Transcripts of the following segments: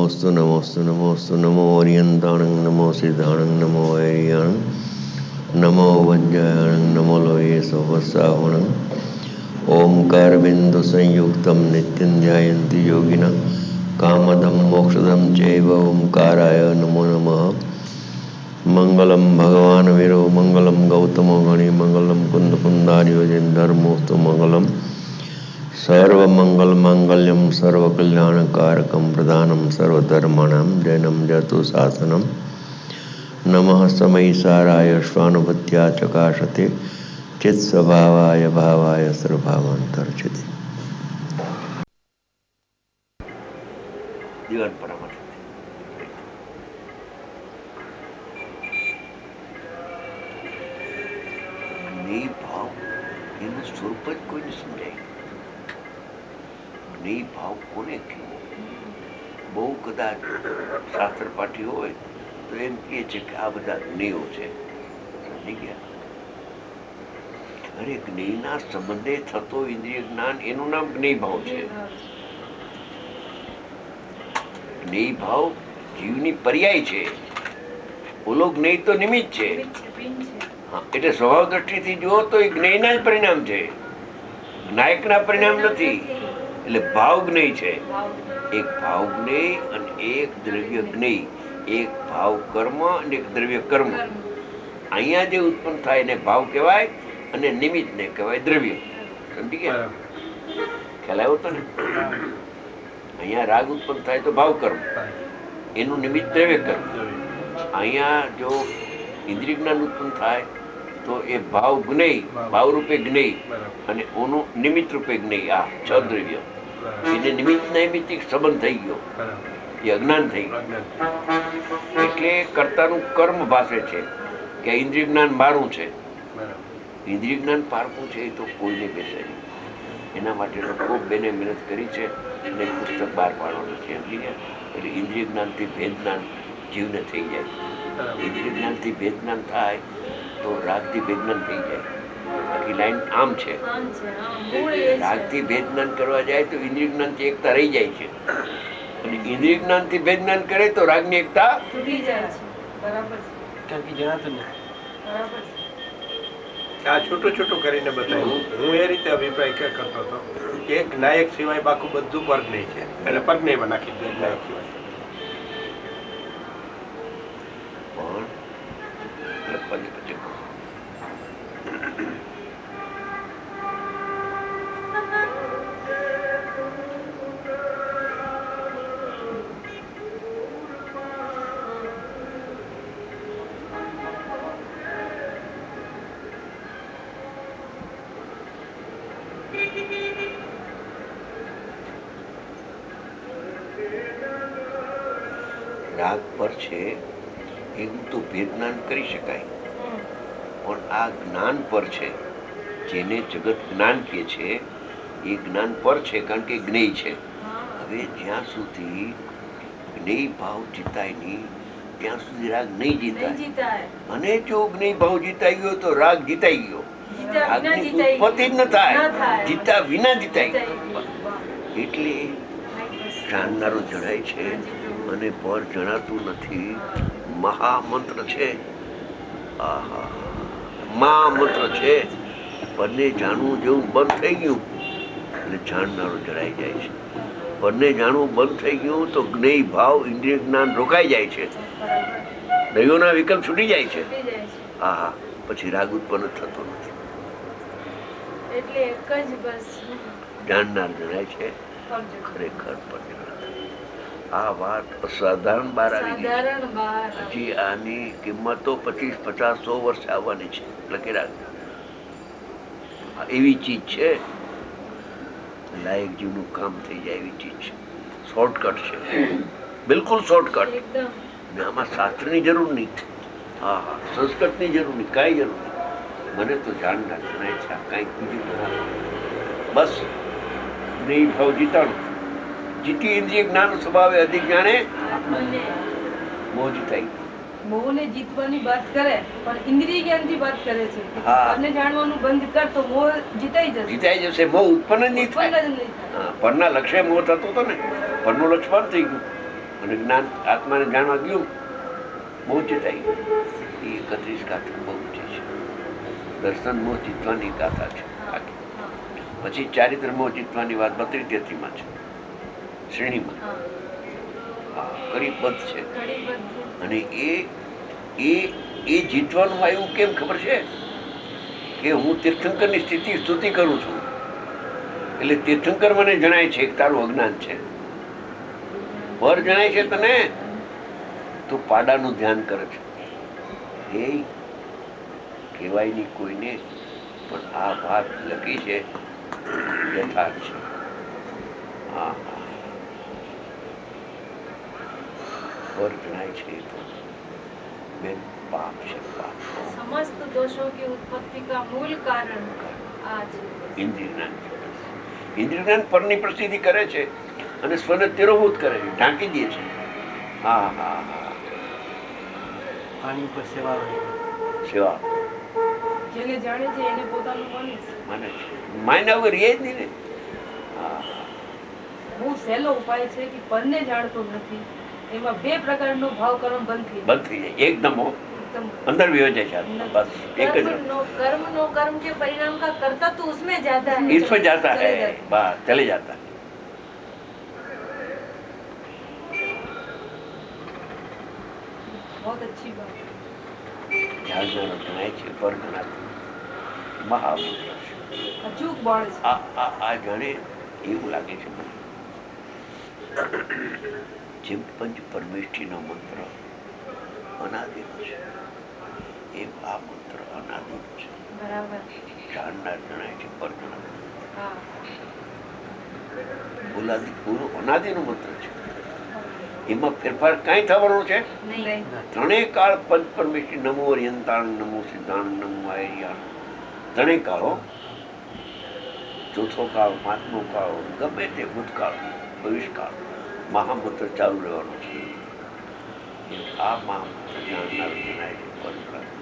नमोस्तु नमोस्तु नमोस्तु नमो ओरियंताणं नमो सिद्धाणं नमो वैरियाणं नमो वज्रायणं नमो लोये सहस्रावणं ओंकार बिंदु संयुक्तं नित्यं ध्यायन्ति योगिनः कामदं मोक्षदं चैव ओंकाराय नमो नमः। मंगलम भगवान वीरो मंगलम गौतमो गणि मंगलम कुंद कुंदारियोजन धर्मोस्तु मंगलम सर्वमंगल मांगल्यम सर्वकल्याणकारकम प्रधानम सर्वधर्माणां जैनम जतु शासनम नमः समय साराय स्वानुभूत्या चकाशते चित स्वभावाय भावाय सर्वभावांतर्चिते। जीवन परामर्श नहीं भाव એનું સ્વરૂપ જ કોઈને સમજાય નહીં ભાવ કોને કહેવો। બહુ કદાચ શાસ્ત્ર પાઠી હોય તો એમ કહે છે કે આ બધા જ્ઞેયો છે, સમજી ગયા। અરે જ્ઞેયના સંબંધે થતો ઇન્દ્રિય જ્ઞાન એનું નામ જ્ઞેય ભાવ છે। જ્ઞેય ભાવ જીવની પર્યાય છે, ઓલો જ્ઞેય તો નિમિત્ત છે। એટલે સ્વભાવ દ્રષ્ટિથી જુઓ તો એ જ્ઞેયના જ પરિણામ છે, જ્ઞાયકના પરિણામ નથી। એટલે ભાવ જ્ઞેય છે, એક ભાવ જ્ઞેય અને એક દ્રવ્ય જ્ઞેય, એક ભાવ કર્મ અને એક દ્રવ્ય કર્મ। અહીંયા જે ઉત્પન્ન થાય એને ભાવ કહેવાય અને નિમિત્તને કહેવાય દ્રવ્ય। સમજી ગયા? ખ્યાલ આવ્યો તો ને? અહીંયા રાગ ઉત્પન્ન થાય તો ભાવ કર્મ, એનું નિમિત્ત દ્રવ્ય કર્મ। અહીંયા જો ઇન્દ્રિય જ્ઞાન ઉત્પન્ન થાય તો એ ભાવ જ્ઞેય, ભાવ રૂપે જ્ઞેય અને ઓનું નિમિત્ત રૂપે જ્ઞેય, આ છ દ્રવ્ય। એને નિમિત્ત નૈમિત્તિક સંબંધ થઈ ગયો, એ અજ્ઞાન થઈ ગયું। એટલે કર્તાનું કર્મ ભાષે છે કે ઇન્દ્રિય જ્ઞાન મારું છે। ઇન્દ્રિય જ્ઞાન પારખું છે એ તો કોઈને બેસે નહીં, એના માટે ખૂબ બેને મહેનત કરી છે અને પુસ્તક બહાર પાડવાનું છે। સમજી ગયા? એટલે ઇન્દ્રિય જ્ઞાનથી ભેદ જ્ઞાન જીવને થઈ જાય। ઇન્દ્રિય જ્ઞાનથી ભેદ જ્ઞાન થાય તો રાગથી ભેદ જ્ઞાન થઈ જાય। બાકી લાઈન આમ છે, રાગથી ભેદ જ્ઞાન કરવા જાય તો ઇન્દ્રિય જ્ઞાનથી એકતા રહી જાય છે, અને ઇન્દ્રિય જ્ઞાનથી ભેદ જ્ઞાન કરે તો રાગની એકતા તૂટી જાય છે। બરાબર છે। આ છોટું છોટું કરીને બતાવ્યું। હું એ રીતે અભિપ્રાય કરતો હતો કે એક નાયક સિવાય બાકી બધું પરજ્ઞેય છે, એટલે પરજ્ઞેયમાં નાખી દે નાયક સિવાય। રાગ પર છે એવું તો ભેદ જ્ઞાન કરી શકાય, પણ આ જ્ઞાન પર છે, જેને જગત જ્ઞાન કહે છે એ જ્ઞાન પર છે, કારણ કે જ્ઞેય છે। હવે જ્યાં સુધી જ્ઞેય ભાવ જીતાય નહીં ત્યાં સુધી રાગ નહીં જીતાય, અને જો જ્ઞેય ભાવ જીતાઈ ગયો તો રાગ જીતાઈ ગયો। રાગની ઉત્પત્તિ જ ન થાય, જીતા વિના જીતાઈ ગયો। એટલે જાણનારો જણાય છે અને પર જણાતું નથી। મહામંત્ર છે, આહા મહામંત્ર છે। પરને જાણવું જેવું બંધ થઈ ગયું એટલે જાણનારો જણાઈ જાય છે। પરને જાણવું બંધ થઈ ગયું તો જ્ઞેય ભાવ ઇન્દ્રિય જ્ઞાન રોકાઈ જાય છે, દ્રવ્યોના વિકલ્પ છૂટી જાય છે। આહા પછી રાગ ઉત્પન્ન થતો નથી, એટલે એક જ બસ જાણનાર જણાય છે, ખરેખર પર આ વાત અસાધારણ બહાર આવી ગઈ। હજી આની કિંમતો 50-50-100 વર્ષ આવવાની છે, લખી રાખજો। એવી ચીજ છે, લાયક જીવનું કામ થઈ જાય એવી ચીજ છે, શોર્ટકટ છે, બિલકુલ શોર્ટકટ। આમાં શાસ્ત્રની જરૂર નહીં, હા હા સંસ્કૃતની જરૂર નહીં, કાંઈ જરૂર નહીં। મને તો જાણનાર જણાય છે, કાંઈક બીજું બસ નહીં ભાવ જીતાણું જીતી ઇન્દ્રિય જ્ઞાન સ્વભાવે અધિક જાણે મોહ જીતાઈ। મોહને જીતવાની વાત કરે પણ ઇન્દ્રિય જ્ઞાનથી વાત કરે છે, પરને જાણવાનું બંધ કર તો મોહ જીતાઈ જશે। મોહ ઉત્પન્ન જ નહીં થાય, પરના લક્ષ્ય મોહ થતો હતો ને, પરનું લક્ષ્ય બંધ થઈ ગયું અને જ્ઞાન આત્માને જાણવા ગયું મોહ જીતાઈ ગયું. એ 31 ગાથા બહુ ઊંચી છે. દર્શન મોહ જીતવાની ગાથા છે આખી. પછી ચારિત્ર મોહ જીતવાની વાત 32-33 માં છે, શ્રેણીમાં. હા, કડીબદ્ધ છે. અને એ જીતવાનું આવ્યું કેમ ખબર છે? કે હું તીર્થંકરની સ્થિતિ સ્તુતિ કરું છું, એટલે તીર્થંકર મને જણાય છે કે તારું અજ્ઞાન છે. પર જણાય છે તને, તું પાડાનું ધ્યાન કરે છે. એ કહેવાય નહીં કોઈને, પણ આ વાત લખી છે યથાર્થ છે. હા હા, પર જણાય છે તો બેન પાપ છે, પાપ. समस्त दोषों की उत्पत्ति का मूल कारण आज ઇન્દ્રિય જ્ઞાન. ઇન્દ્રિય જ્ઞાન પરની પ્રસિદ્ધિ કરે છે અને સ્વને તિરોભૂત કરે છે, ઢાંકી દે છે. હા હા હા, પાણી પર સેવા સેવા જેને જાણે છે એને પોતાનું માને છે. માયને વગર રહે જ નહીં ને. હા, બહુ સહેલો ઉપાય છે કે પરને જાણતો નથી. એમાં બે પ્રકારનો ભાવ કર્મ બંધ થઈ જાય એકદમ. एकदम અંદર વિયો જાય છે આત્મા. બસ એક જ कर्म के परिणाम का कर्ता तो उसमें जाता है, इसमें जाता है, बस चले जाता है. बहुत अच्छी बात है. ધ્યાન જણાય છે પર જણાતું મહામંત્ર છે. અચૂક બાળ છે. આ જાણે એવું લાગે છે મને જેમ પંચ પરમેષ્ઠીનો મંત્ર અનાદિનો છે, એમ આ મંત્ર અનાદિનો છે. બરાબર. જાણનાર જણાય છે પર જણાતું. હા. પૂરો અનાદિનો મંત્ર છે. એમાં ફેરફાર કાંઈ થવાનો છે નહીં. ત્રણેય કાળ પંચ પરમેષ્ઠી નમો અરિયંતાણ, નમો સિદ્ધાંત, નમો આયર્યાણ, ત્રણેય કાળો. ચોથો કાળ, પાંચમો કાળ, ગમે તે ભૂતકાળ, ભવિષ્યકાળ, મહામંત્ર ચાલુ રહેવાનો છે. આ મહામંત્ર જાણનાર જણાય છે પર જણાતું.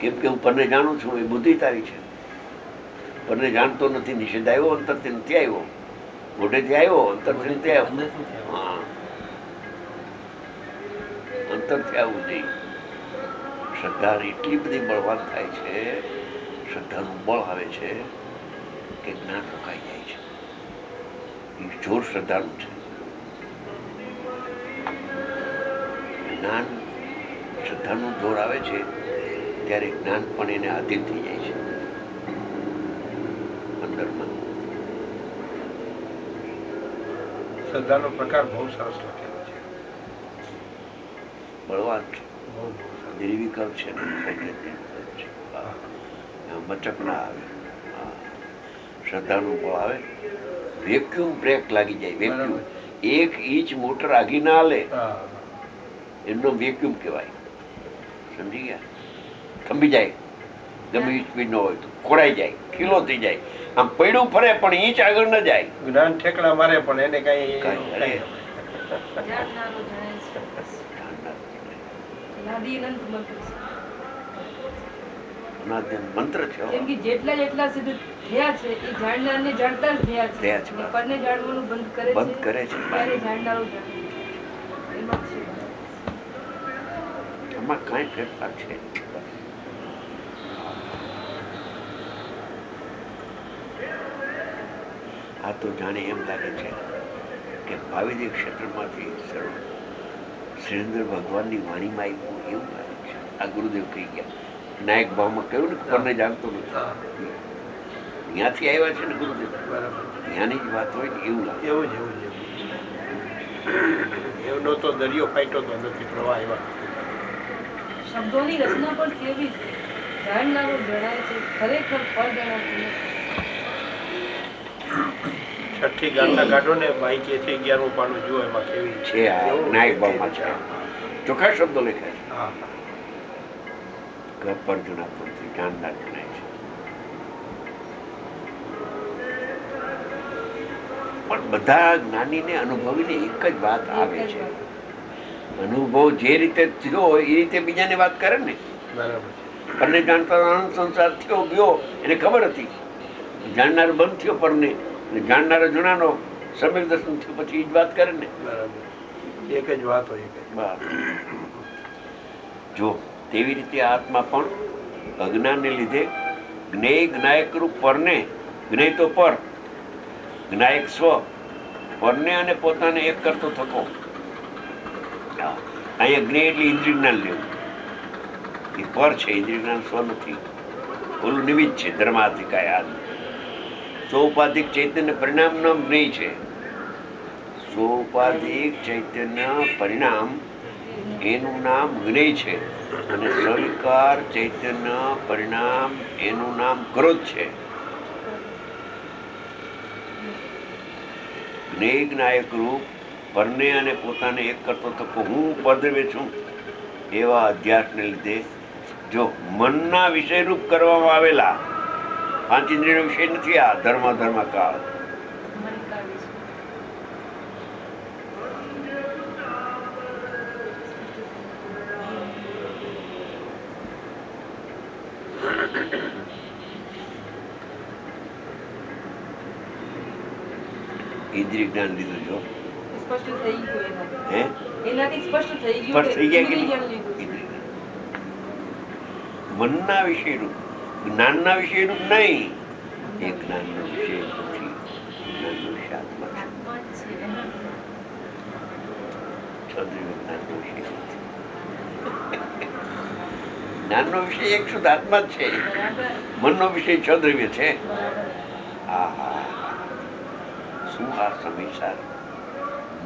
કેમ કે હું પરને જાણું છું, એ બુદ્ધિ તારી છે. પરને જાણતો નથી, નિષેધ આવ્યો, અંતરથી નથી આવ્યો, મોઢેથી આવ્યો, અંતરથી નથી આવ્યો. હા, અંતરથી આવવું જોઈએ. શ્રદ્ધા એટલી બધી બળવાન થાય છે, શ્રદ્ધાનું બળ આવે છે કે જ્ઞાન રોકાઈ જાય છે. એ જોર શ્રદ્ધાનું છે. જ્ઞાન શ્રદ્ધાનું જોર આવે છે ત્યારે જ્ઞાન પણ એને આધીન થઈ જાય છે અંદરમાં. શ્રદ્ધાનો પ્રકાર બહુ સરસ લખેલો છે, બળવાન છે, બહુ નિર્વિકલ્પ છે, મચક ના આવે. શ્રદ્ધાનું બળ આવે. વેક્યુમ બ્રેક લાગી જાય. વેક્યુમ, 1 ઇંચ મોટર આગી ના હાલે, એમનો વેક્યુમ કહેવાય. સમજી ગયા? થંભી જાય, ગમે સ્પીડ ન હોય તો ખોડાઈ જાય, ખીલો થઈ જાય. આમ પૈડું ફરે પણ ઇંચ આગળ ન જાય. જ્ઞાન ઠેકડા મારે પણ એને કઈ જાણનારો જણાય છે. અનાદિ અનંત મંત્ર છે. અનાદિન મંત્ર છે. કેમ કે જેટલા સિદ્ધ થયા છે એ જાણનારને જાણતા જ થયા છે. અને પરને જાણવાનું બંધ કરે છે ત્યારે જાણનારો જાણે. એમાં છે આમાં કાંઈ ફેરફાર છે. આ તો જાણે એમ લાગે છે કે ભાવિદિક ક્ષેત્રમાંથી શ્રીન્દ્ર ભગવાનની વાણીમાં આવ્યું એવું લાગે છે. આ ગુરુદેવ કહી ગયા, નાયક ભાવમાં કહ્યું ને પરને જાણતો નથી, ત્યાંથી આવ્યા છે ને ગુરુદેવ. ત્યાંની જ વાત હોય ને એવું લાગે. એવું જ એવનો તો દરિયો ફાટ્યો તો નથી, પ્રવાહ આવ્યા. શબ્દોની રચના પણ કેવી છે, જાણનારો જણાય છે, ખરેખર ફળ જણાતું નથી. છઠ્ઠી ગાંઠા કાઢો ને બાઈક 11મું પાનું જુઓ, એમાં કેવી છે. આ નાયક ભાવમાં છે, ચોખ્ખા શબ્દો લખ્યા છે. પર જણાતું નથી, જાણનાર જણાય છે. પણ બધા જ્ઞાનીને અનુભવીને એક જ વાત આવે છે. અનુભવ જે રીતે થયો હોય એ રીતે બીજાને વાત કરે ને. બરાબર. પરને જાણતા આનંદ સંસાર થયો ગયો એને ખબર હતી. જાણનાર બંધ થયો પરને, જાણનારા જણાનો સમ્યક દર્શન થયું, પછી એ જ વાત કરે ને. બરાબર, એક જ વાત હોય. જો તેવી રીતે આત્મા પણ અજ્ઞાનને લીધે જ્ઞેય જ્ઞાયક રૂપ પરને, જ્ઞેય તો પર, જ્ઞાયક સ્વ, પરને અને પોતાને એક કરતો થકો. અહીંયા જ્ઞેય એટલે ઇન્દ્રિય જ્ઞાન લેવું, એ પર છે, ઇન્દ્રિય જ્ઞાન સ્વ નથી. ઓલું નિમિત્ત છે, ધર્માધિકાય આદિ. સોપાધિક ચૈતન્ય પરિણામ નામ જ્ઞેય છે. સોપાધિક ચૈતન્ય પરિણામ એનું નામ જ્ઞેય છે, અને સવિકાર ચૈતન્ય પરિણામ એનું નામ ક્રોધ છે. જ્ઞેય જ્ઞાયક રૂપ પરને અને પોતાને એક કરતો થકો હું પરદ્રવ્ય છું એવા અધ્યાસને લીધે જો મનના વિષયરૂપ કરવામાં આવેલા પાંચ ઇન્દ્રિયનો વિષય નથી આ ધર્મ કાળ. ઇન્દ્રિય જ્ઞાન લીધું જો સ્પષ્ટ થઈ ગયું એનાથી. હે એનાથી સ્પષ્ટ થઈ ગયું સ્પષ્ટ થઈ ગયા કે ઇન્દ્રિય નહીં? જ્ઞાન લીધું. ઇન્દ્રિય જ્ઞાન. મનના વિષયરૂપ, જ્ઞાનના વિષયરૂપ નહીં. એ જ્ઞાનનો વિષય નથી, જ્ઞાનનો વિષય આત્મા છે. છદ્રવ્ય જ્ઞાનનો વિષય નથી. જ્ઞાનનો વિષય એક શુદ્ધ આત્મા જ છે. મનનો વિષય છદ્રવ્ય છે. આહા, શું આ સમીસાર!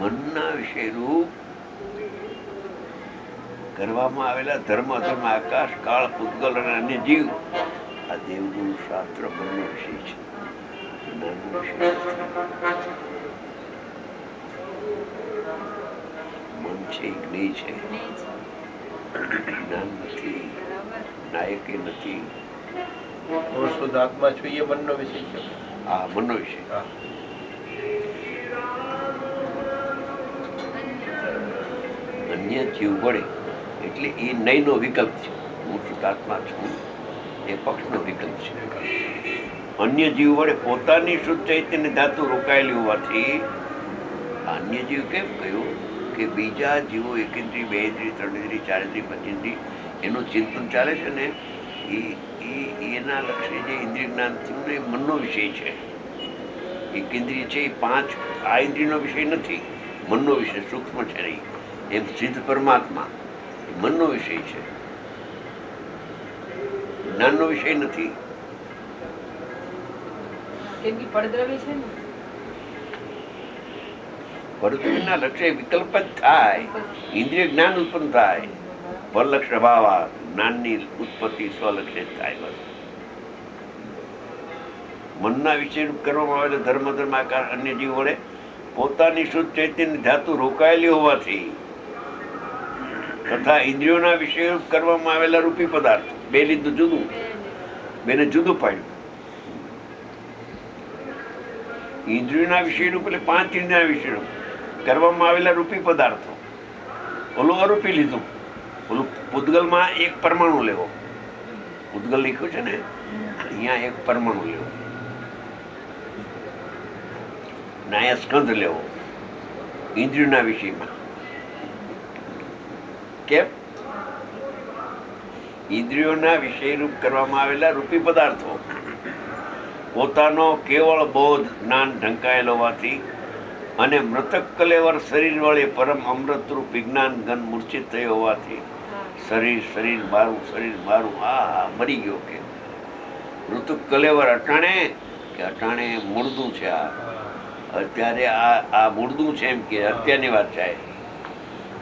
મનના વિષયરૂપ કરવામાં આવેલા ધર્મ અધર્મ, આકાશ કાળ પૂતગલ અને અન્ય જીવ, આ દેવગુણ શાસ્ત્ર મનનો વિષય છે, જ્ઞાનનો વિષય નથી. મન છે, જ્ઞેય છે, જ્ઞાન નથી, નાયકે નથી. હું શુદ્ધ આત્મા છું, એ મનનો વિષય છે. આ મનનો વિષય. હા. અન્ય જીવ વડે એટલે એ નયનો વિકલ્પ છે. હું શુદ્ધ આત્મા છું એ પક્ષનો વિકલ્પ છે. અન્ય જીવ વડે પોતાની શુદ્ધ ચૈતન્ય ધાતુ રોકાયેલી હોવાથી અન્ય જીવ કેમ કહ્યું કે બીજા જીવો એકેન્દ્રી, બે ઇન્દ્રિય, ત્રણ ઇન્દ્રિય, ચાર ઇન્દ્રિય, પાંચ ઇન્દ્રિય એનું ચિંતન ચાલે છે ને, એના લક્ષ્ય જે ઇન્દ્રિય જ્ઞાન થયું ને એ મનનો વિષય છે. એક ઇન્દ્રિય છે એ પાંચ આ ઇન્દ્રિયનો વિષય નથી, મનનો વિષય સૂક્ષ્મ છે નહીં. એમ સિદ્ધ પરમાત્મા મનનો વિષય છે, જ્ઞાનનો વિષય નથી. કેમ કે પડદ્રવ્ય છે ને, પરદ્રવ્યના લક્ષ્ય વિકલ્પ જ થાય, ઇન્દ્રિય જ્ઞાન ઉત્પન્ન થાય. પરલક્ષ્ય ભાવ જ્ઞાનની ઉત્પત્તિ સ્વલક્ષ્ય જ થાય. બસ મનના વિષય કરવામાં આવેલા ધર્મ આકાર અન્ય જીવ વડે પોતાની શુદ્ધ ચૈતન્ય ધાતુ રોકાયેલી હોવાથી તથા ઇન્દ્રિયોના વિષય કરવામાં આવેલા રૂપી પદાર્થ, બે લીધું જુદું, બેને જુદું પાડ્યું. ઇન્દ્રિયોના વિષયરૂપ એટલે પાંચ ઇન્દ્રિયના વિષયરૂપ કરવામાં આવેલા રૂપી પદાર્થો, ઓલું અરૂપી લીધું. ઓલું પૂતગલમાં એક પરમાણુ લેવો, પૂતગલ લખ્યું છે ને, અહીંયા એક પરમાણુ લેવો, નાયા સ્કંદ લેવો ઇન્દ્રિયોના વિષયમાં. કેમ? ઇન્દ્રિયોના વિષયરૂપ કરવામાં આવેલા રૂપી પદાર્થો પોતાનો કેવળ બોધ જ્ઞાન ઢંકાયેલો હોવાથી અને મૃતક કલેવર શરીર વડે પરમ અમૃતરૂપ વિજ્ઞાન ગન મૂર્છિત થયો હોવાથી શરીર મારું આ મરી ગયો. કે મૃતક કલેવર અટાણે કે અટાણે મૂળદું છે, આ અત્યારે આ મૂળદું છે એમ કે અત્યારની વાત છે.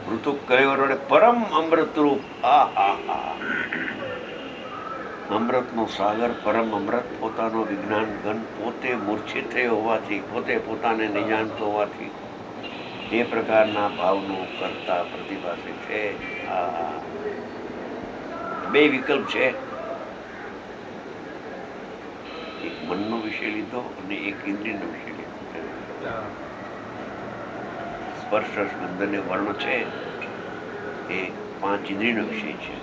મૃતક કલેવર વડે પરમ અમૃતરૂપ, અમૃતનો સાગર પરમ અમૃત પોતાનો વિજ્ઞાન ગન પોતે મૂર્છિત થયો હોવાથી, પોતે પોતાને નહીં જાણતો હોવાથી એ પ્રકારના ભાવનો કરતા પ્રતિભાસે છે. બે વિકલ્પ છે, એક મનનો વિષય લીધો અને એક ઇન્દ્રિયનો વિષય લીધો. સ્પર્શ ગંધ અને વર્ણ છે એ પાંચ ઇન્દ્રિયનો વિષય છે.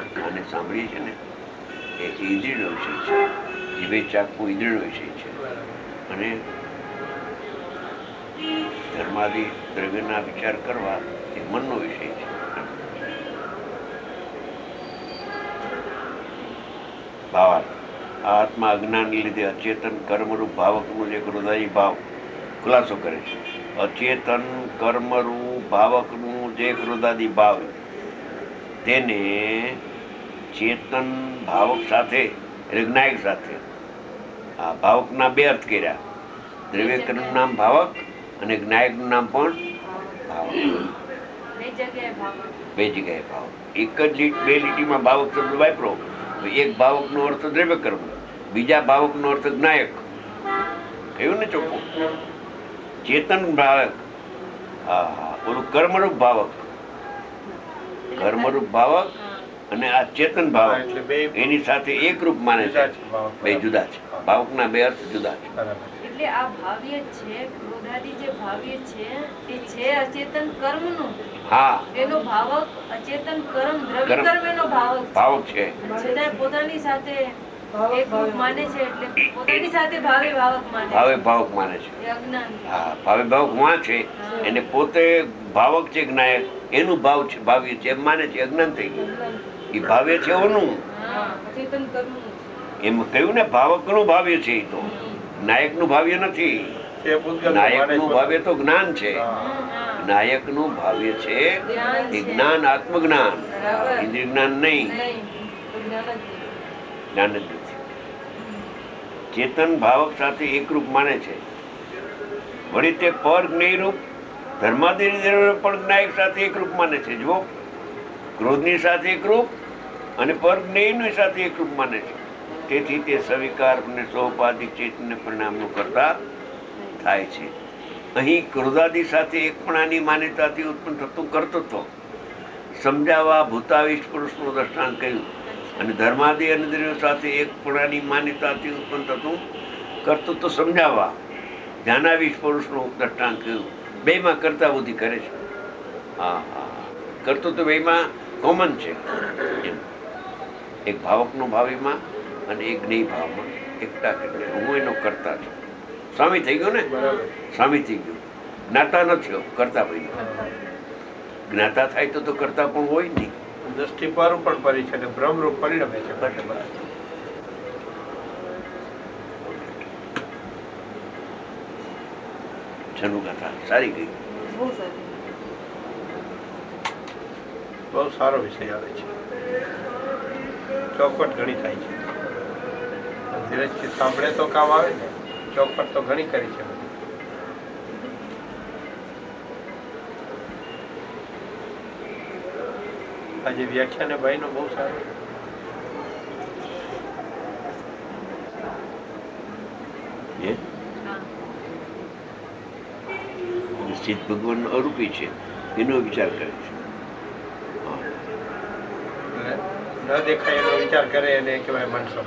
કાને સાંભળીએ છીએ ને એ ઇન્દ્રિયનો વિષય છે. જીભે ચાખવું ઇન્દ્રિયનો વિષય છે. અને ધર્માદિ દ્રવ્યના વિચાર કરવા એ મનનો વિષય છે. ભાવાર્થ આ આત્મા અજ્ઞાનને લીધે અચેતન કર્મરૂપ ભાવકનું જે હૃદય ભાવ ખુલાસો કરે છે. અચેતન કર્મરૂપ ભાવકનું જે હૃદય ભાવ તેને ચેતન ભાવક સાથે એટલે જ્ઞાયક સાથે આ ભાવકના બે અર્થ કર્યા. દ્રવ્યકરણનું નામ ભાવક અને જ્ઞાયકનું નામ પણ ભાવક. બે જગ્યાએ ભાવક. એક જ બે લીટીમાં ભાવક શબ્દ વાપરો. એક ભાવકનો અર્થ દ્રવ્યકર્મ, બીજા ભાવકનો અર્થ જ્ઞાયક. કહ્યું ને ચોખ્ખું. ચેતન ભાવક, હા, ઓલું કર્મરૂપ ભાવક, કર્મરૂપ ભાવક અને આ ચેતન ભાવક એટલે બે એની સાથે એક રૂપ માને છે. બે જુદા છે. ભાવકના બે અર્થ જુદા છે. એટલે આ ભાવ્ય છે, ક્રોધાદી જે ભાવ્ય છે એ છે અચેતન કર્મનું. હા, એનો ભાવક અચેતન કર્મ દ્રવ્ય કર્મ. કર્મ એનો ભાવક ભાવક છે. છતાં પોતાની સાથે એક રૂપ માને છે. એટલે પોતાની સાથે ભાવે ભાવક માને ભાવે છે. ભાવક માને છે. એ અજ્ઞાન. હા, ભાવે ભાવક માં છે. એને પોતે ભાવક છે જ્ઞાયક, એનું ભાવ છે ભાવ્ય છે એમ માને છે. અજ્ઞાન થઈ ગયું. એ ભાવ્ય છે ઓનું. હા, અચેતન કર્મનું છે. એમ કહ્યું ને ભાવકનું ભાવ્ય છે. એ તો નાયકનું ભાવ્ય નથી. એ પૂતગલ નાયકનું ભાવ્ય તો જ્ઞાન છે. હા. નાયકનું ભાવ્ય છે જ્ઞાન એ છે. જ્ઞાન, આત્મજ્ઞાન, બરાબર. ઇન્દ્રિય જ્ઞાન નહીં. નહીં, તો જ્ઞાન જ નહીં. જ્ઞાન જ નથી. ચેતન ભાવક સાથે એકરૂપ માને છે. વળી તે પર જ્ઞેયરૂપ ધર્માદિ પણ જ્ઞાયક સાથે એકરૂપ માને છે. જુઓ, ક્રોધની સાથે એકરૂપ અને પર જ્ઞેયની સાથે એકરૂપ માને છે. તેથી તે સવિકાર અને સોપાધિક ચૈતન્ય પરિણામનું કરતા થાય છે. અહીં ક્રોધાદિ સાથે એકપણાની માન્યતાથી ઉત્પન્ન થતું કર્તૃત્વ સમજાવવા ભૂતાવિષ્ટ પુરુષનું દ્રષ્ટાંત કહ્યું. અને ધર્માદિ અને દ્રવ્યો સાથે એકપણાની માન્યતાથી ઉત્પન્ન થતું કર્તૃત્વ સમજાવવા ધ્યાનાવિષ્ટ પુરુષનું દ્રષ્ટાંત કહ્યું. બેમાં કરતા બુદ્ધિ કરે છે. હા હા, કર્તૃત્વ બેમાં કોમન છે. એમ એક ભાવકનો ભાવીમાં અને એક જ્ઞેય ભાવમાં એકતા કરી. હું એનો કરતા છું. સ્વામી થઈ ગયો ને, સ્વામી થઈ ગયો. જ્ઞાતા નથી, કરતા ભાઈ. જ્ઞાતા થાય તો કરતા પણ હોય નહીં. દ્રષ્ટિ પર પણ પરી છે અને બ્રહ્મરૂપ પરિણમે છે. છનું કથા સારી ગઈ. બહુ સારી. બહુ સારો વિષય આવે છે. ચોખવટ ઘણી થાય છે. ધીરજથી સાંભળે તો કામ આવે ને. ચોખવટ તો ઘણી કરી છે. આજે વ્યાખ્યાન એ ભાઈનો બહુ સારો. હે? હા. નિશ્ચિત ભગવાન અરૂપી છે એનો વિચાર કરે છે. હા. ન દેખાય એનો વિચાર કરે એને કહેવાય મન સમજ.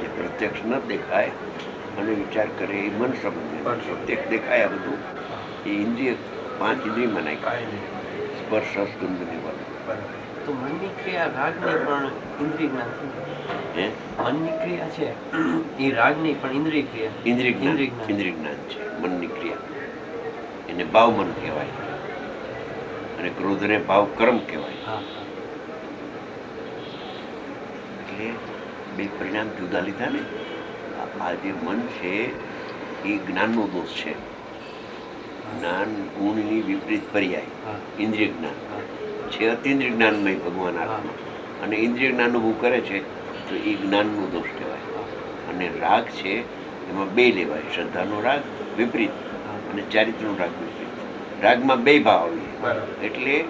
જે પ્રત્યક્ષ ન દેખાય અને વિચાર કરે એ મન સમજે. પ્રત્યક્ષ દેખાય આ બધું એ ઇન્દ્રિય, પાંચ ઇન્દ્રિયમાં નાખ્યા. કાંઈ નહીં. સ્પર્શ, રસ, ગંધ ને બધું. બરાબર. તો મનની ક્રિયા રાગની પણ ઇન્દ્રિય જ્ઞાન છે. હે? મનની ક્રિયા છે એ રાગની પણ ઇન્દ્રિય ક્રિયા. ઇન્દ્રિય જ્ઞાન, ઇન્દ્રિય જ્ઞાન. ઇન્દ્રિય જ્ઞાન છે મનની ક્રિયા. એને ભાવ મન કહેવાય અને ક્રોધને ભાવ કર્મ કહેવાય. હા. એટલે બે પરિણામ જુદા લીધા ને. આ જે મન છે એ જ્ઞાનનો દોષ છે. જ્ઞાન ગુણની વિપરીત પર્યાય. હા. ઇન્દ્રિય જ્ઞાન હા. છે અતિન્દ્રિય જ્ઞાનમય ભગવાન આત્મા. અને ઇન્દ્રિય જ્ઞાન ઊભું કરે છે તો એ જ્ઞાનનો દોષ કહેવાય. અને રાગ છે એમાં બે લેવાય. શ્રદ્ધાનો રાગ વિપરીત અને ચારિત્રનો રાગ વિપરીત. રાગમાં બે ભાવ આવી બરાબર. એટલે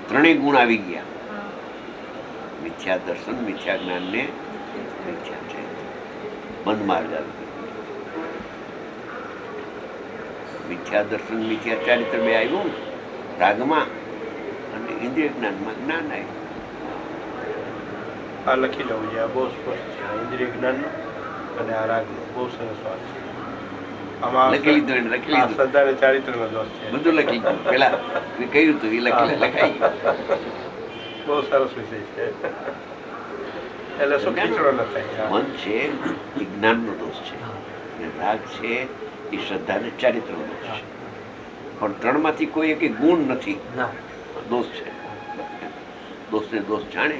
ત્રણેય ગુણ આવી ગયા. હા. મિથ્યા દર્શન, મિથ્યા જ્ઞાનને મિથ્યા છે. બંધ માર્ગ આવી ગયો. મિથ્યા દર્શન, મિથ્યા ચારિત્ર બે આવ્યું રાગમાં અને ઇન્દ્રિય જ્ઞાનમાં જ્ઞાન આવ્યું. આ લખી લેવું છે. આ બહુ સ્પષ્ટ છે. આ ઇન્દ્રિય જ્ઞાનનો અને આ રાગનો બહુ સરસ વાત છે. આમાં લખી લીધું એને, લખી આ લીધું, શ્રદ્ધા અને ચારિત્રનો દોષ છે. બધું લખી લીધું. પેલા મેં કહ્યું હતું એ લખાઈ ગયું. બહુ સરસ વિષય છે. એટલે શું ખીચડો ન થાય. મન છે એ જ્ઞાનનો દોષ છે, અને રાગ છે એ શ્રદ્ધા અને ચારિત્રનો દોષ છે. પણ ત્રણમાંથી કોઈ એક ગુણ નથી, ના દોષ છે. દોષને દોષ જાણે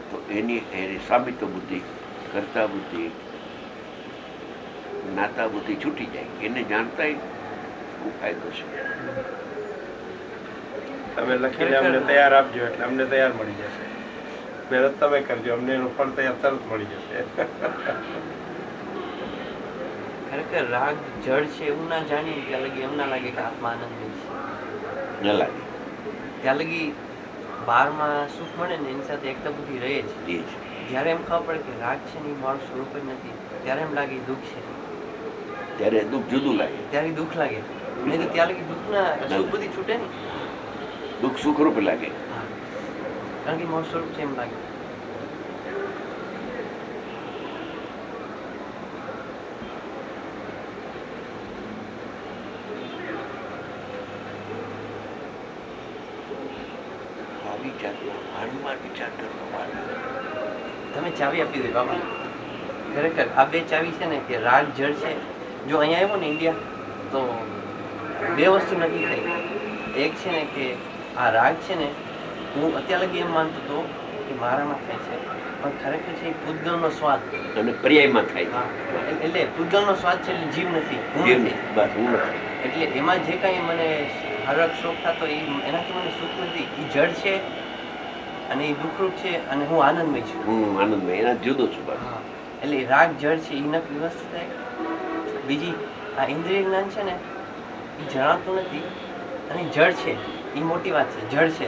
તો એની સ્વામિત્વ બુદ્ધિ, કર્તા બુદ્ધિ, જ્ઞાતા બુદ્ધિ છૂટી જાય. એને જાણતા ખૂબ ફાયદો છે. તમે લખીને અમને તૈયાર આપજો એટલે અમને તૈયાર મળી જશે. મહેનત તમે કરજો, અમને એનું ફળ તૈયાર તરત મળી જશે. ખરેખર રાગ જળ છે એવું ના જાણીએ ત્યાં લગી એમ ના લાગે કે આત્મા આનંદમય છે. ન લાગે ત્યાં લગી બહારમાં સુખ મળે ને એની સાથે એકતા બુદ્ધિ રહે છે. એ છે. જ્યારે એમ ખબર પડે કે રાગ છે ને એ મારું સ્વરૂપ જ નથી, ત્યારે એમ લાગે દુઃખ છે, ત્યારે દુઃખ જુદું લાગે. ત્યારે દુઃખ લાગે. નહીં તો ત્યાં લગી દુઃખના સુખ બુદ્ધિ છૂટે નહીં. દુઃખ સુખરૂપ લાગે. કારણ કે મારું સ્વરૂપ છે એમ લાગે. આવી જાતનો વારંવાર વિચાર કરતો વારંવાર. તમે ચાવી આપી દે બાબા. ખરેખર આ બે ચાવી છે ને કે રાગ જળ છે. જો અહીંયા આવ્યો ને ઇન્ડિયા તો બે વસ્તુ નક્કી થઈ. એક છે ને કે આ રાગ છે ને હું અત્યાર લગી એમ માનતો હતો કે મારામાં થાય છે, પણ ખરેખર છે એ પૂતગલનો સ્વાદ. અને પર્યાયમાં થાય હા એટલે પૂતગલનો સ્વાદ છે એટલે જીવ નથી, હું છે. નથી. બસ હું નથી. એટલે એમાં જે કાંઈ મને હરખ શોખ થતો એનાથી મને સુખ નથી. એ જળ છે અને એ દુઃખરૂપ છે અને હું આનંદમય છું. હું આનંદમય એના જુદો છું. બસ હા એટલે રાગ જળ છે એ નક વ્યવસ્થિત થાય. બીજી આ ઇન્દ્રિય જ્ઞાન છે ને એ જણાતું નથી અને જળ છે એ મોટી વાત છે. જળ છે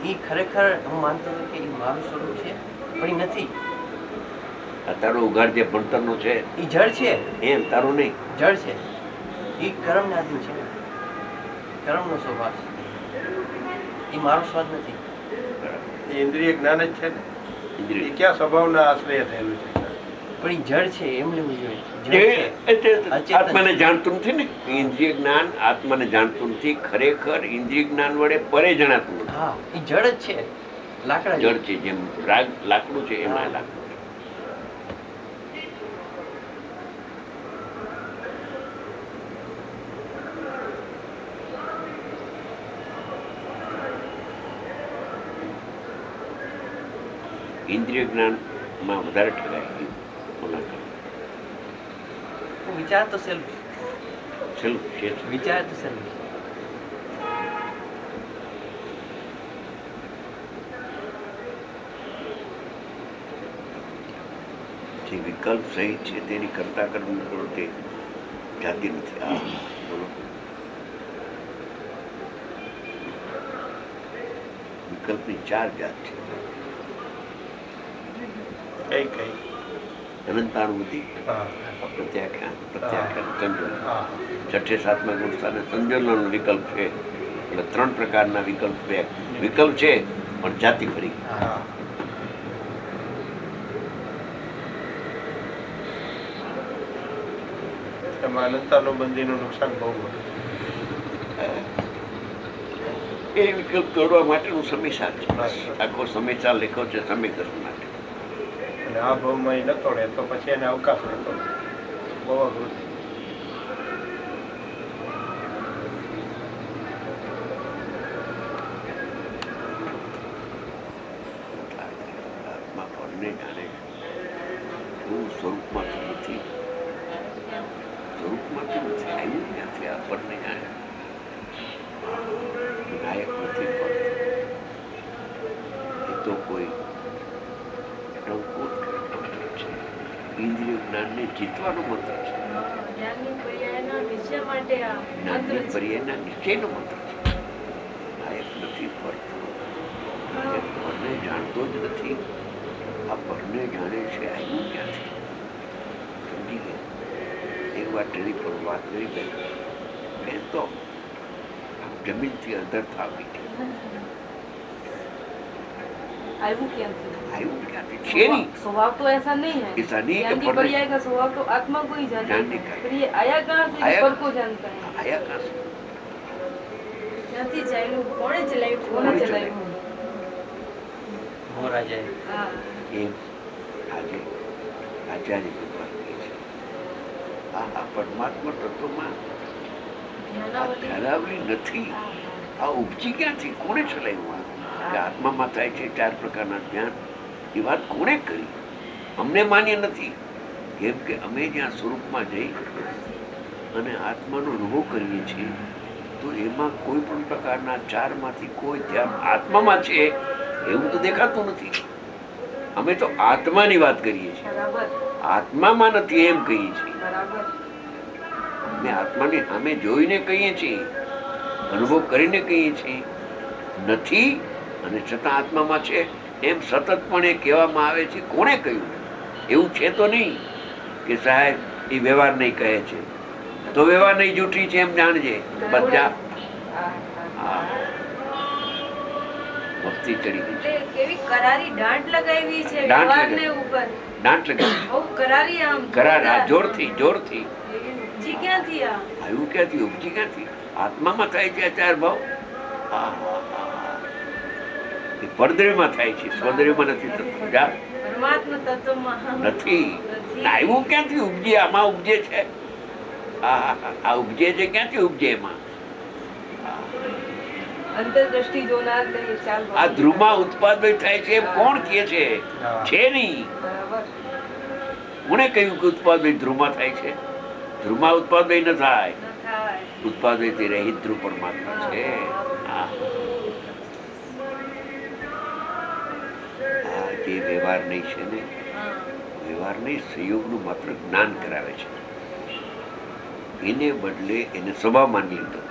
એ ખરેખર હું માનતો હતો કે એ મારું સ્વરૂપ છે પણ એ નથી. આ તારો ઉઘાડ જે ભણતરનો છે એ જળ છે, એમ તારું નહીં. જળ છે. એ કર્મને આધીન છે, કર્મનો સ્વભાવ છે. એ મારો સ્વાદ નથી. એ ઇન્દ્રિય જ્ઞાન જ છે ને. એ ઇન્દ્રિય ક્યાં સ્વભાવના આશ્રય થયેલું છે. પણ એ જળ છે એમ લેવું જોઈએ. જળ છે. આત્માને જાણતું નથી ને. ઇન્દ્રિય જ્ઞાન આત્માને જાણતું નથી. ખરેખર ઇન્દ્રિય જ્ઞાન વડે પરે જણાતું નથી. હા એ જળ જ છે, લાકડા જળ છે. જેમ રાગ લાકડું છે એમાં લાકડું. ઇન્દ્રિય જ્ઞાનમાં વધારે ઠગાય ઓલા કરતા. વિચાર તો સેલ્ફ, છેલ્લું છે. વિચાર તો સેલ્ફ. જે વિકલ્પ સહિત છે તેની કરતા કરવું કરો તે જાતિ નથી. આ બોલો વિકલ્પની 4 જાત છે. કઈ કઈ અનંતાનુભૂતિ, હા પ્રત્યાખ્યાન, પ્રત્યાખ્યાન, સંજોલન. હા છઠ્ઠે સાતમા ગુણસ્થાને સંજોલનનો વિકલ્પ છે. એટલે 3 પ્રકારના વિકલ્પ છે પણ જાતિ ફરી. હા એમાં અનંતાનુબંધીનું નુકસાન બહુ મોટું છે. એ વિકલ્પ તોડવા માટેનું સમયસાર છે. આખો સમયસાર લખ્યો છે સમીકરણ માટે. અને આ ભાવમાં એ ન તોડે તો પછી એને અવકાશ નતો. બહુ અઘરું છે. આત્મા પરને જાણે હું સ્વરૂપમાંથી નથી, સ્વરૂપમાંથી નથી, આવ્યું ક્યાંથી આ પરને જાણે. નાયક નથી પડતો. એ તો કોઈ ટંકોટ મંત્ર છે. ઇન્દ્રિય જ્ઞાનને જીતવાનો મંત્ર છે. જ્ઞાનની પર્યાયના નિશ્ચય માટે આ જ્ઞાનની મંત્ર છે. પર્યાયના નિશ્ચયનો મંત્ર છે. નાયક નથી પડતો. પરને જાણતો જ નથી. આ પરને જાણે છે આવ્યું ક્યાંથી. સમજી ગયા. એક વાર ટેલિફોન વાત કરી બેન તો જમીનથી અંદર થાવી ગઈ. आयु क्यांथी આવ્યું ક્યાંથી છે નહીં स्वभाव तो ऐसा नहीं है ऐसा नहीं कि ज्ञानी पर पर्याय का स्वभाव तो आत्मा को ही जानता जानने है का। फिर ये आया कहाँ से आया- पर को जानता है આયા કાં છે? क्यांथी चाલ્યું કોણે ચલાવ્યું કોણે કોણે ચલાવ્યું મોરા જાય હા એમ આજે આચાર્ય ભગવાન કહે છે આ પરમાત્મા તત્વમાં આ ઠરાવલી નથી, આ ઉપજી ક્યાંથી, કોણે ચલાવ્યું? આ કે આત્મામાં થાય છે 4 પ્રકારના જ્ઞાન, એ વાત કોણે કરી? અમને માન્ય નથી, કેમ કે અમે જ્યાં સ્વરૂપમાં જઈ અને આત્માનો અનુભવ કરીએ છીએ તો એમાં કોઈ પણ પ્રકારના 4 માંથી કોઈ ધ્યાન આત્મામાં છે એવું તો દેખાતું નથી. અમે તો આત્માની વાત કરીએ છીએ, બરાબર આત્મામાં નથી એમ કહીએ છીએ. બરાબર અમે આત્માને સામે જોઈને કહીએ છીએ, અનુભવ કરીને કહીએ છીએ નથી, અને છતાં આત્મામાં છે એમ સતતપણે કહેવામાં આવે છે. કોણે કહ્યું? એવું છે તો નહીં કે સાહેબ એ વ્યવહાર નહીં કહે છે તો વ્યવહાર નહીં જૂઠી છે એમ જાણજે. બધા હા, હા. હા ભક્તિ ચડી ગઈ છે, એટલે કેવી કરારી દાંટ લગાવી છે દાંટ વ્યવહારને લગાવી. ઉપર દાંટ લગાવી બહુ કરારી આમ કરાર આ જોરદાર. જોરથી જોરથી જી ક્યાંથી આ આવ્યું ક્યાંથી, ઉપજી ક્યાંથી? આત્મામાં થાય છે આ 4 ભાવ. હા, હા, હા, હા. એ પરદ્રવ્યમાં થાય છે, સ્વદ્રવ્યમાં નથી થતું. જા પરમાત્મા તત્વમાં નથી. આવ્યું ક્યાંથી ઉપજે? આમાં ઉપજે છે. આ ઉપજે છે ક્યાંથી? ઉપજે એમાં. અંતરદ્રષ્ટિ જોનાર ને એ ચાલ આ ધ્રુવમાં ઉત્પાદન થાય છે એમ કોણ કહે છે? છે નહીં. બરાબર કોણે કહ્યું કે ઉત્પાદન ધ્રુવમાં થાય છે? ધ્રુવમાં ઉત્પાદન ન થાય, ન થાય ઉત્પાદન થી રહિત ધ્રુવ પરમાત્મા છે. આ જે વ્યવહાર નહીં છે ને, હા. વ્યવહાર નહીં, સંયોગનું માત્ર જ્ઞાન કરાવે છે. એને બદલે એને સ્વભાવ માની લીધો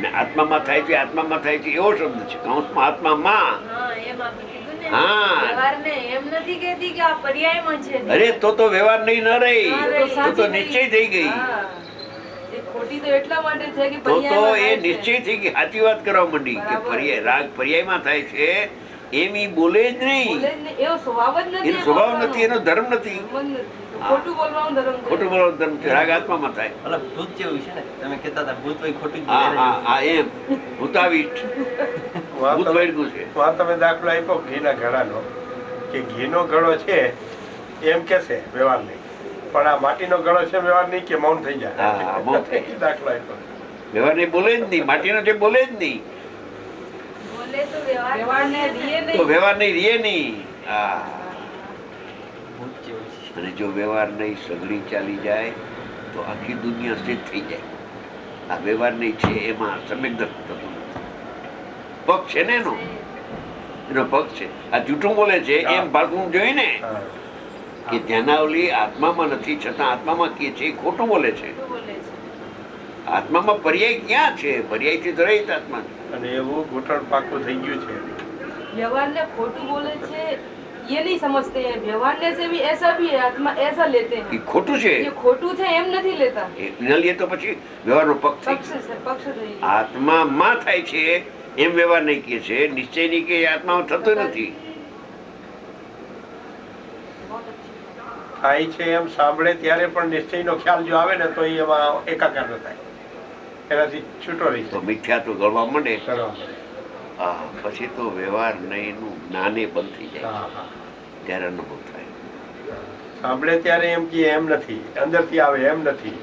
ને આત્મામાં થાય છે, આત્મામાં થાય છે એવો શબ્દ છે કૌંસમાં આત્મામાં. હા, એમ આપણે કીધું ને. હા. વ્યવહારને એમ નથી કહેતી કે આ પર્યાયમાં છે. અરે તો વ્યવહાર નહીં ન રહી, ના રહી. તો નિશ્ચય થઈ ગઈ. હા. એ ખોટી તો એટલા માટે છે કે તો પર્યાયમાં એ થાય છે. નિશ્ચય થઈ ગઈ. સાચી વાત કરવા માંડી કે બરાબર. પર્યાય રાગ પર્યાયમાં થાય છે એમ ઈ બોલે જ નહીં. બોલે જ નહીં. એવો સ્વભાવ જ નથી એનો સ્વભાવ બોલવાનો. નથી, એનો ધર્મ નથી. ધર્મ જ નથી. તો હા. ખોટું બોલવાનું ધર્મ છે. ખોટું બોલવાનો ધર્મ છે. રાગ આત્મામાં થાય. મતલબ ભૂત જેવું છે ને, તમે કહેતા હતા ભૂત હોય ખોટું જ હા, બોલે હા, છે. હા, એમ ભૂતાવીટ વાહ ભૂત તમે- વળગ્યું છે. વાહ તમે દાખલો આપ્યો ઘીના ઘડાનો, કે ઘીનો ઘડો છે એમ કહેશે વ્યવહાર નહીં, પણ આ માટીનો ઘડો છે વ્યવહાર નહીં કે મૌન થઈ જાય. હા, હા, મૌન થઈ જાય. એ દાખલો આપ્યો. વ્યવહાર નહીં, બોલે જ નહીં. માટીનો જે બોલે જ નહીં, બોલે તો વ્યવહારને રીએ તો નહીં. વ્યવહાર નહીં, રીએ નહીં. હા. ભૂત જેવું છે. અને જો વ્યવહાર નહીં સઘળી ચાલી જાય તો આખી દુનિયા સ્થિત થઈ જાય. આ વ્યવહાર નહીં છે એમાં સમ્યક દર્શન થતું નથી. પગ છે ને એનો પગ છે. આ જૂઠું બોલે છે એમ ભાગવું જોઈએ ને, હા. કે ધ્યાનાવલી આત્મામાં નથી છતાં આત્મામાં કહે છે એ ખોટું બોલે છે. ખોટું બોલે છે. આત્મામાં પર્યાય ક્યાં છે? પર્યાયથી તો રહિત આત્મા છે. અને એવું ઘૂંટણ પાકું થઈ ગયું છે. व्यवहार ने खोटू बोले छे ये नहीं समझते हैं व्यवहार ने से भी ऐसा भी है आत्मा ऐसा लेते એ हैं ખોટું છે. ये खोटू છે એમ નથી લેતા એ ન લે તો પછી વ્યવહારનો પક્ષ થઈ પક્ષ છે પક્ષ થઈ ગયો. આત્મામાં થાય છે એમ વ્યવહાર નહીં કહે છે. નિશ્ચય નહીં કે આત્મામાં થતો નથી. बहुत अच्छी થાય છે એમ સાંભળે ત્યારે પણ નિશ્ચયનો ખ્યાલ જો આવે ને તો એ એમાં એકાકાર ન થાય, એનાથી છૂટો રહી તો મિથ્યા તો ગળવા માંડે. જાય. પછી તો વ્યવહાર નહીંનું જ્ઞાને બંધ થઈ જાય હા, હા. ત્યારે અનુભવ થાય. સાંભળે ત્યારે એમ કે એમ નથી, અંદરથી આવે એમ નથી.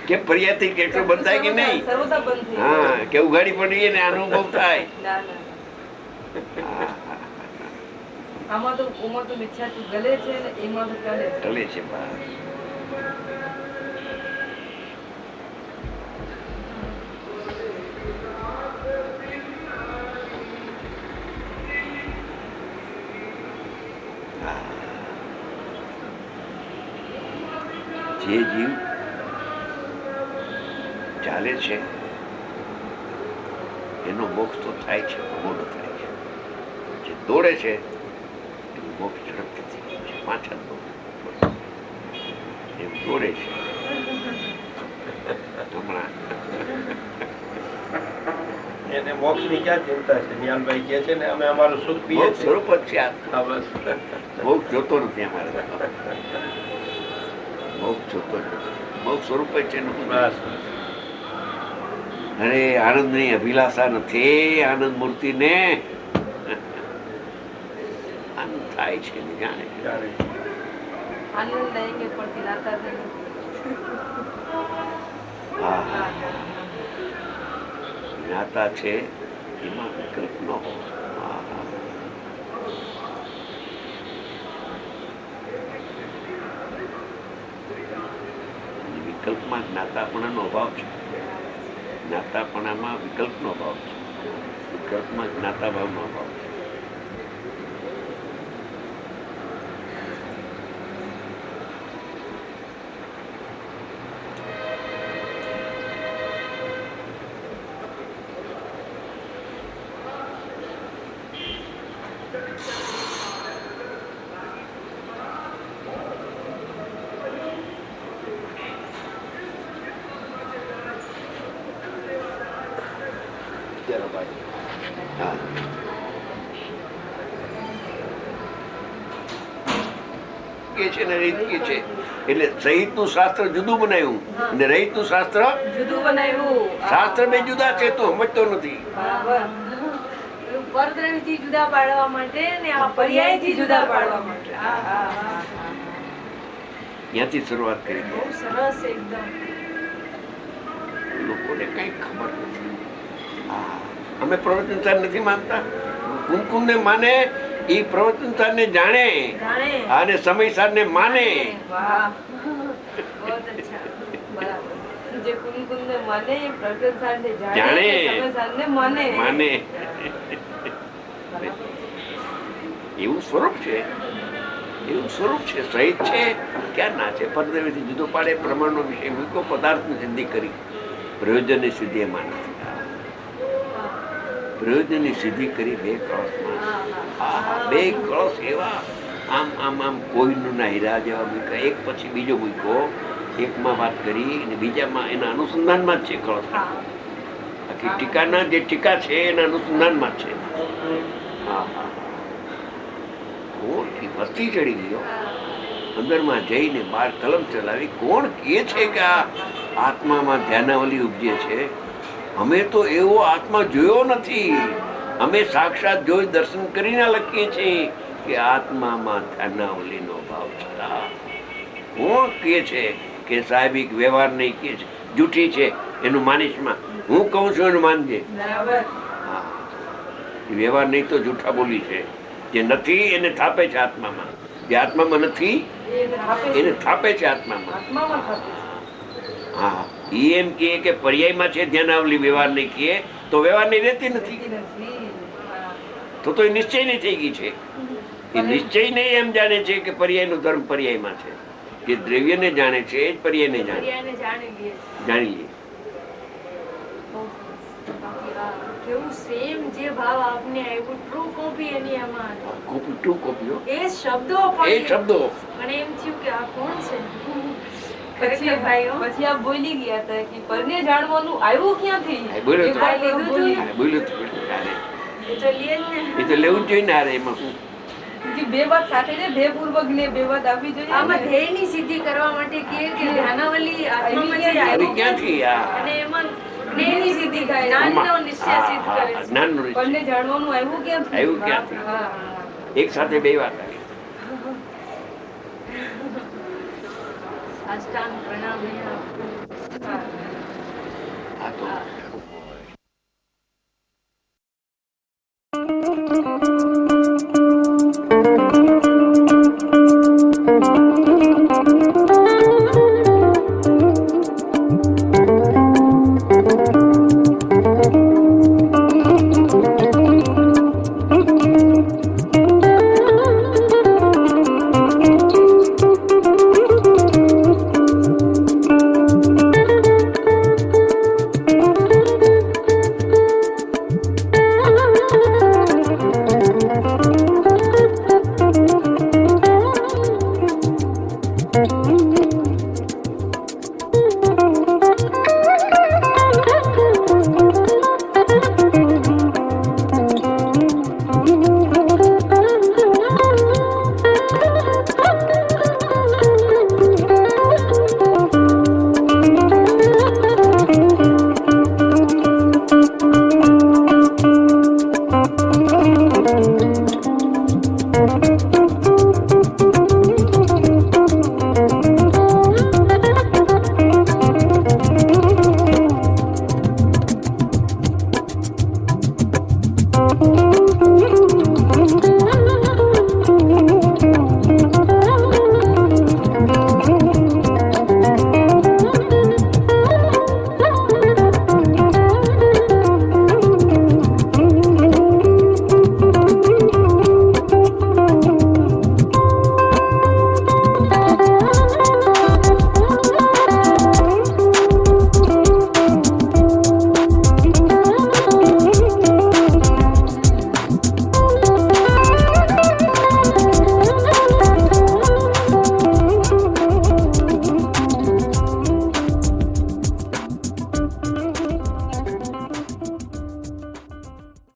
કે ફરિયાદથી કેટલું બંધ થાય કે નહીં? સર્વદા બંધ થઈ હા, કે ઉઘાડી પડીએ ને અનુભવ થાય. ના ના આમાં તો મિથ્યા તું ગલે છે ને એમાં તો ટલે છે. ટલે છે બહાર. જે જીવ ચાલે છે એનો મોક્ષ તો થાય છે, મોડો થાય છે. જે દોડે છે એનું મોક્ષ ઝડપથી થઈ જાય છે. પાછળ દોડે એમ દોડે છે. હમણાં એને મોક્ષની ક્યાં ચિંતા છે? નિહાલભાઈ કહે છે ને અમે અમારું સુખ પીએ મોક્ષ છીએ. સ્વરૂપ જ છે આત્મા. હા, બસ. મોક્ષ જોતો નથી અમારે તો. મોક્ષ જોતો નથી. મોક્ષ સ્વરૂપ જ છે ને. બસ. અરે આનંદની અભિલાષા નથી આનંદ મૂર્તિને. આનંદ થાય છે ને જાણે. જાણે. આનંદ લઈને પણ લાતા નહીં. હા હા જ્ઞાતા છે એમાં વિકલ્પ ન હોય. હા હા વિકલ્પમાં જ્ઞાતાપણાનો અભાવ છે. જ્ઞાતાપણામાં વિકલ્પનો અભાવ છે. વિકલ્પમાં જ્ઞાતા ભાવનો અભાવ છે. ચલો ભાઈ. હા કે છે ને રીત કે છે એટલે સહિતનું શાસ્ત્ર જુદું બનાવ્યું અને રહિતનું શાસ્ત્ર જુદું બનાવ્યું. શાસ્ત્ર બે જુદા છે તું સમજતો નથી. બરાબર. પેલું પરદ્રવ્યથી જુદા પાડવા માટે ને આ પર્યાયથી જુદા પાડવા માટે. હા, હા, હા, હા. ત્યાંથી શરૂઆત કરી બહુ સરસ એકદમ. લોકોને કઈ ખબર નથી. હા અમે પ્રવચનસાર નથી માનતા. કુમકુમને માને એ પ્રવચનસારને જાણે જાણે. અને સમયસારને માને. વાહ. बहुत अच्छा. બરાબર. જે કુમકુમને માને, પ્રગટસારને જાણે, જાણે. સમયસારને માને. માને બરાબર. એવું સ્વરૂપ છે. એવું સ્વરૂપ છે. સહિત છે ક્યાં ના છે. પરદેવીથી જુદો પાડે પ્રમાણનો વિષય મૂકો પદાર્થની સિદ્ધિ કરી પ્રયોજનની સિદ્ધિ એમાં નથી. પ્રયોજનની સિદ્ધિ કરી બે કળશમાં. હા હા બે કળશ એવા આમ આમ આમ કોઈનું ના હીરા જેવા મૂક્યા એક પછી બીજો મૂક્યો. એકમાં વાત કરી અને બીજામાં એના અનુસંધાનમાં જ છે કળશ. આખી ટીકાના જે ટીકા છે એના અનુસંધાનમાં જ છે. હા હા કોણ વસ્તી ચડી ગયો અંદરમાં જઈને બહાર કલમ ચલાવી. કોણ કહે છે કે આ આત્મામાં ધ્યાનાવલી ઉપજે છે? અમે તો એવો આત્મા જોયો નથી. અમે સાક્ષાત જોઈ દર્શન કરીને લખીએ છીએ કે આત્મામાં ધ્યાનાવલીનો ભાવ છતાં કોણ કહે છે કે સાહેબિક વ્યવહાર નહીં કહે છે જૂઠી છે એનું માનીશમાં હું કહું છું એનું માનજે. બરાબર. હા એ વ્યવહાર નહીં તો જૂઠા બોલી છે. જે નથી એને થાપે છે આત્મામાં. જે આત્મામાં નથી એને થાપે છે આત્મામાં. આત્મામાં થતું. હા એ એમ કહે કે પર્યાયમાં છે ધ્યાનાવલી વ્યવહાર નહીં કહે તો વ્યવહાર નહીં રહેતી નથી. નથી. તો એ નિશ્ચય નહીં થઈ ગઈ છે. એ નિશ્ચય નહીં એમ જાણે છે કે પર્યાયનો ધર્મ પર્યાયમાં છે. જે દ્રવ્યને જાણે છે એ જ પર્યાયને જાણે પર્યાયને જાણી લઈએ. જાણી લે. બહુ સરસ. બાકી આ કેવું સેમ જે ભાવ આપને આવ્યું ટ્રુ કોપી એની આમાં હતી. કોપી ટુ કોપીઓ એ શબ્દો એ પણ શબ્દો મને એમ થયું કે આ કોણ છે. પછી ભાઈઓ પછી આપ બોલી ગયા હતા કે પરને જાણવાનું આવ્યું ક્યાંથી. આ બોલ્યો એ તો. ભાઈ લીધું હતું ને. હા, બોલ્યું તો બોલ્યું. અરે, એ તો લે જ ને. એ તો લેવું જ જોઈએ ને. અરે એમાં શું કે બે વાત સાથે છે બે પૂર્વક ને બે વાત આપવી જોઈએ. આમાં ધ્યેયની સિદ્ધિ કરવા માટે કહે કે ધ્યાનાવલી આત્મામાં જે આવી આવ્યું ક્યાંથી અને એમાં જ્ઞાનની સિદ્ધિ થાય. જ્ઞાનનો નિશ્ચય સિદ્ધ કરે છે. જ્ઞાનનો નિશ્ચય. પરને જાણવાનું આવ્યું ક્યાંથી. આવ્યું ક્યાંથી? હા, એક સાથે બે વાત આવી. સાષ્ટાંગ પ્રણામ અહીંયા. હા. આ તો હા.